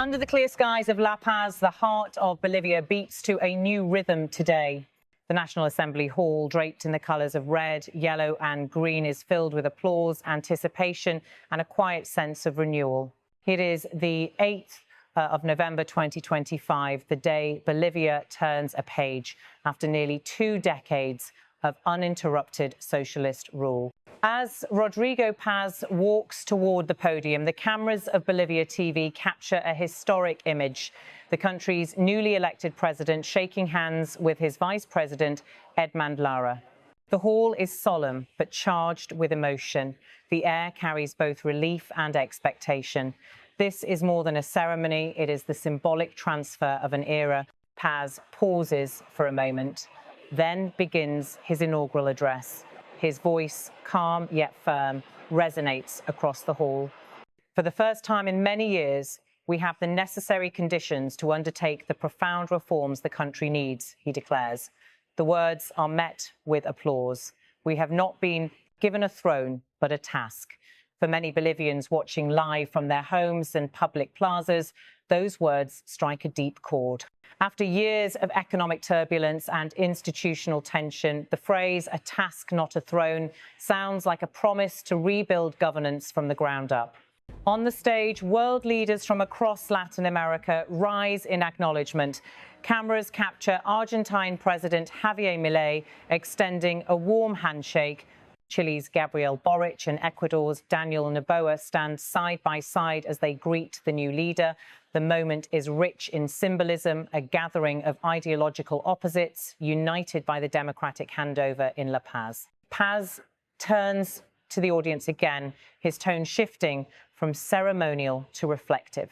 Under the clear skies of La Paz, the heart of Bolivia beats to a new rhythm today. The National Assembly Hall, draped in the colours of red, yellow and green, is filled with applause, anticipation and a quiet sense of renewal. It is the 8th of November 2025, the day Bolivia turns a page after nearly 2 decades of uninterrupted socialist rule. As Rodrigo Paz walks toward the podium, the cameras of Bolivia TV capture a historic image. The country's newly elected president shaking hands with his vice president, Edmund Lara. The hall is solemn but charged with emotion. The air carries both relief and expectation. This is more than a ceremony, it is the symbolic transfer of an era. Paz pauses for a moment, then begins his inaugural address. His voice, calm yet firm, resonates across the hall. For the first time in many years, we have the necessary conditions to undertake the profound reforms the country needs, he declares. The words are met with applause. We have not been given a throne, but a task. For many Bolivians watching live from their homes and public plazas, those words strike a deep chord. After years of economic turbulence and institutional tension, the phrase "a task, not a throne" sounds like a promise to rebuild governance from the ground up. On the stage, world leaders from across Latin America rise in acknowledgement. Cameras capture Argentine President Javier Milei extending a warm handshake. Chile's Gabriel Boric and Ecuador's Daniel Noboa stand side by side as they greet the new leader. The moment is rich in symbolism, a gathering of ideological opposites united by the democratic handover in La Paz. Paz turns to the audience again, his tone shifting from ceremonial to reflective.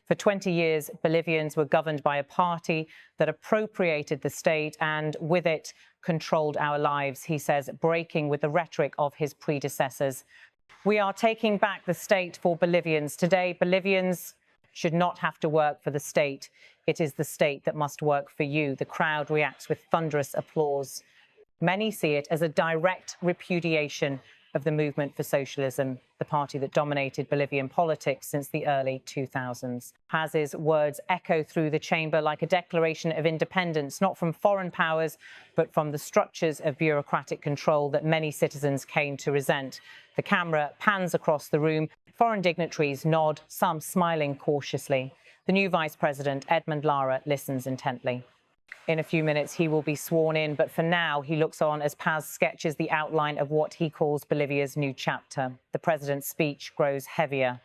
For 20 years, Bolivians were governed by a party that appropriated the state and, with it, controlled our lives, he says, breaking with the rhetoric of his predecessors. We are taking back the state for Bolivians. Today, Bolivians should not have to work for the state. It is the state that must work for you. The crowd reacts with thunderous applause. Many see it as a direct repudiation of the movement for socialism, the party that dominated Bolivian politics since the early 2000s. Paz's words echo through the chamber like a declaration of independence, not from foreign powers, but from the structures of bureaucratic control that many citizens came to resent. The camera pans across the room. Foreign dignitaries nod, some smiling cautiously. The new vice president, Edmund Lara, listens intently. In a few minutes, he will be sworn in, but for now, he looks on as Paz sketches the outline of what he calls Bolivia's new chapter. The president's speech grows heavier.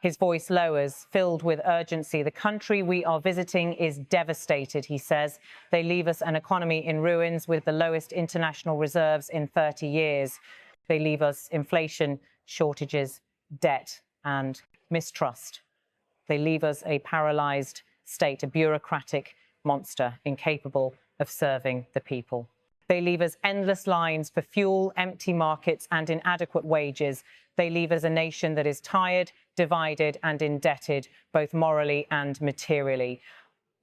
His voice lowers, filled with urgency. The country we are visiting is devastated, he says. They leave us an economy in ruins with the lowest international reserves in 30 years. They leave us inflation, shortages, debt and mistrust. They leave us a paralyzed state, a bureaucratic monster incapable of serving the people. They leave us endless lines for fuel, empty markets and inadequate wages. They leave us a nation that is tired, divided and indebted, both morally and materially.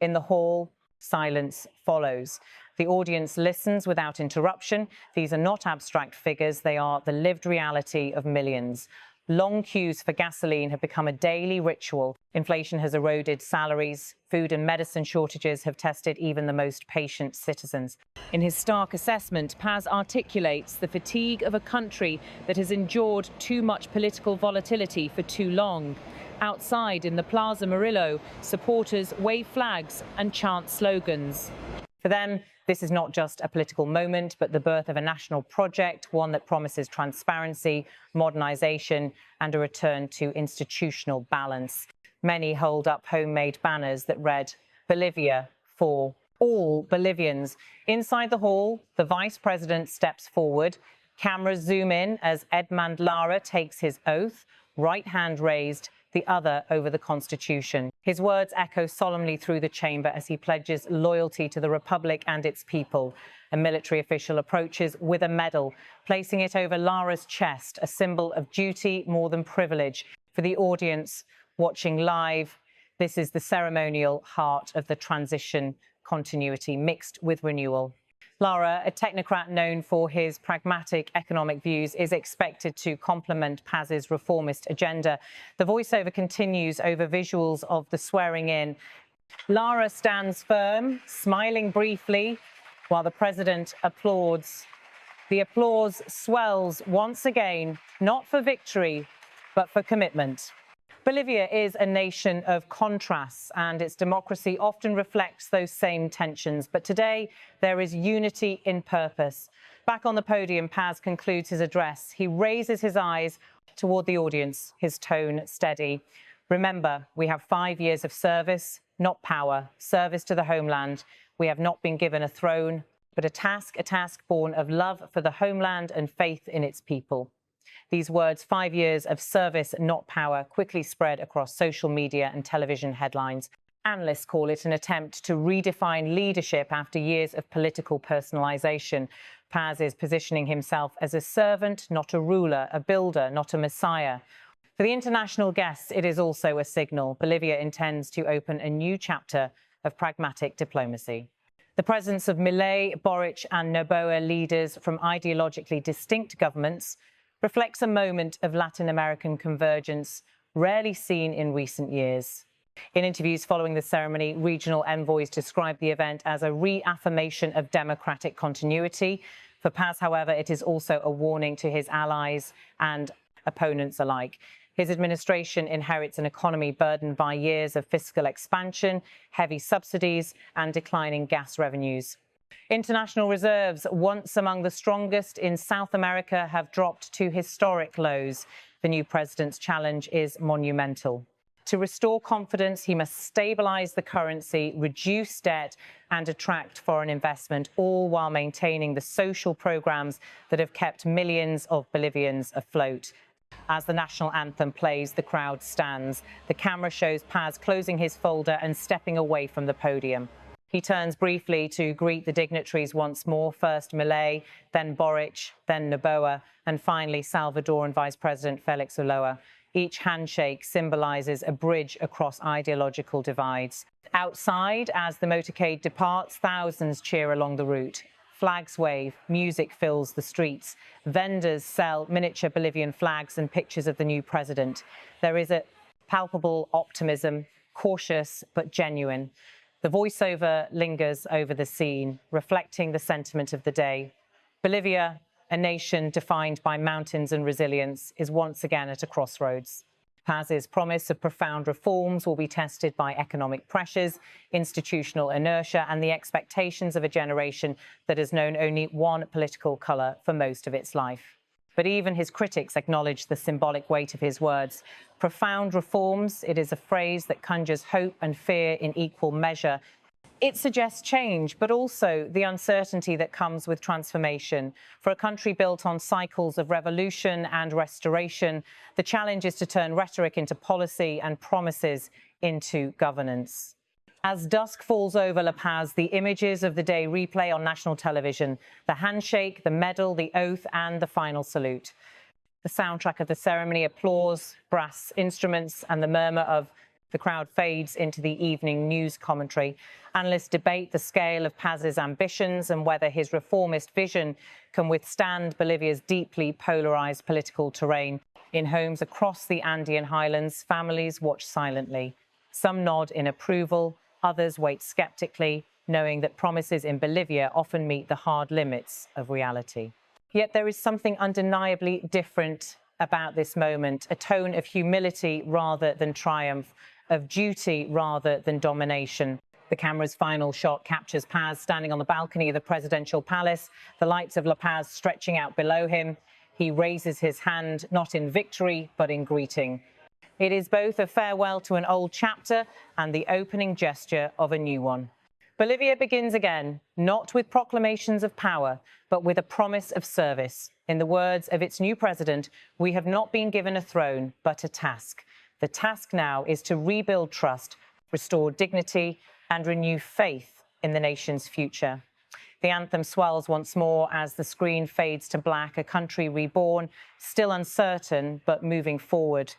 In the hall, silence follows. The audience listens without interruption. These are not abstract figures. They are the lived reality of millions. Long queues for gasoline have become a daily ritual. Inflation has eroded salaries. Food and medicine shortages have tested even the most patient citizens. In his stark assessment, Paz articulates the fatigue of a country that has endured too much political volatility for too long. Outside in the Plaza Murillo, supporters wave flags and chant slogans. For them, this is not just a political moment, but the birth of a national project, one that promises transparency, modernization, and a return to institutional balance. Many hold up homemade banners that read, "Bolivia for all Bolivians." Inside the hall, the vice president steps forward. Cameras zoom in as Edmund Lara takes his oath, right hand raised, the other over the Constitution. His words echo solemnly through the chamber as he pledges loyalty to the Republic and its people. A military official approaches with a medal, placing it over Lara's chest, a symbol of duty more than privilege. For the audience watching live, this is the ceremonial heart of the transition continuity mixed with renewal. Lara, a technocrat known for his pragmatic economic views, is expected to complement Paz's reformist agenda. The voiceover continues over visuals of the swearing in. Lara stands firm, smiling briefly, while the president applauds. The applause swells once again, not for victory, but for commitment. Bolivia is a nation of contrasts, and its democracy often reflects those same tensions. But today, there is unity in purpose. Back on the podium, Paz concludes his address. He raises his eyes toward the audience, his tone steady. Remember, we have 5 years of service, not power, service to the homeland. We have not been given a throne, but a task born of love for the homeland and faith in its people. These words, 5 years of service, not power, quickly spread across social media and television headlines. Analysts call it an attempt to redefine leadership after years of political personalization. Paz is positioning himself as a servant, not a ruler, a builder, not a messiah. For the international guests, it is also a signal. Bolivia intends to open a new chapter of pragmatic diplomacy. The presence of Milei, Boric and Noboa, leaders from ideologically distinct governments, reflects a moment of Latin American convergence rarely seen in recent years. In interviews following the ceremony, regional envoys described the event as a reaffirmation of democratic continuity. For Paz, however, it is also a warning to his allies and opponents alike. His administration inherits an economy burdened by years of fiscal expansion, heavy subsidies and declining gas revenues. International reserves, once among the strongest in South America, have dropped to historic lows. The new president's challenge is monumental. To restore confidence, he must stabilize the currency, reduce debt and attract foreign investment, all while maintaining the social programs that have kept millions of Bolivians afloat. As the national anthem plays, the crowd stands. The camera shows Paz closing his folder and stepping away from the podium. He turns briefly to greet the dignitaries once more, first Milei, then Boric, then Noboa, and finally Salvadoran Vice President Felix Ulloa. Each handshake symbolizes a bridge across ideological divides. Outside, as the motorcade departs, thousands cheer along the route. Flags wave, music fills the streets. Vendors sell miniature Bolivian flags and pictures of the new president. There is a palpable optimism, cautious but genuine. The voiceover lingers over the scene, reflecting the sentiment of the day. Bolivia, a nation defined by mountains and resilience, is once again at a crossroads. Paz's promise of profound reforms will be tested by economic pressures, institutional inertia, and the expectations of a generation that has known only one political colour for most of its life. But even his critics acknowledge the symbolic weight of his words. Profound reforms, it is a phrase that conjures hope and fear in equal measure. It suggests change, but also the uncertainty that comes with transformation. For a country built on cycles of revolution and restoration, the challenge is to turn rhetoric into policy and promises into governance. As dusk falls over La Paz, the images of the day replay on national television: the handshake, the medal, the oath, and the final salute. The soundtrack of the ceremony, applause, brass instruments, and the murmur of the crowd fades into the evening news commentary. Analysts debate the scale of Paz's ambitions and whether his reformist vision can withstand Bolivia's deeply polarized political terrain. In homes across the Andean highlands, families watch silently. Some nod in approval, others wait skeptically, knowing that promises in Bolivia often meet the hard limits of reality. Yet there is something undeniably different about this moment, a tone of humility rather than triumph, of duty rather than domination. The camera's final shot captures Paz standing on the balcony of the presidential palace, the lights of La Paz stretching out below him. He raises his hand, not in victory, but in greeting. It is both a farewell to an old chapter and the opening gesture of a new one. Bolivia begins again, not with proclamations of power, but with a promise of service. In the words of its new president, we have not been given a throne, but a task. The task now is to rebuild trust, restore dignity, and renew faith in the nation's future. The anthem swells once more as the screen fades to black, a country reborn, still uncertain, but moving forward.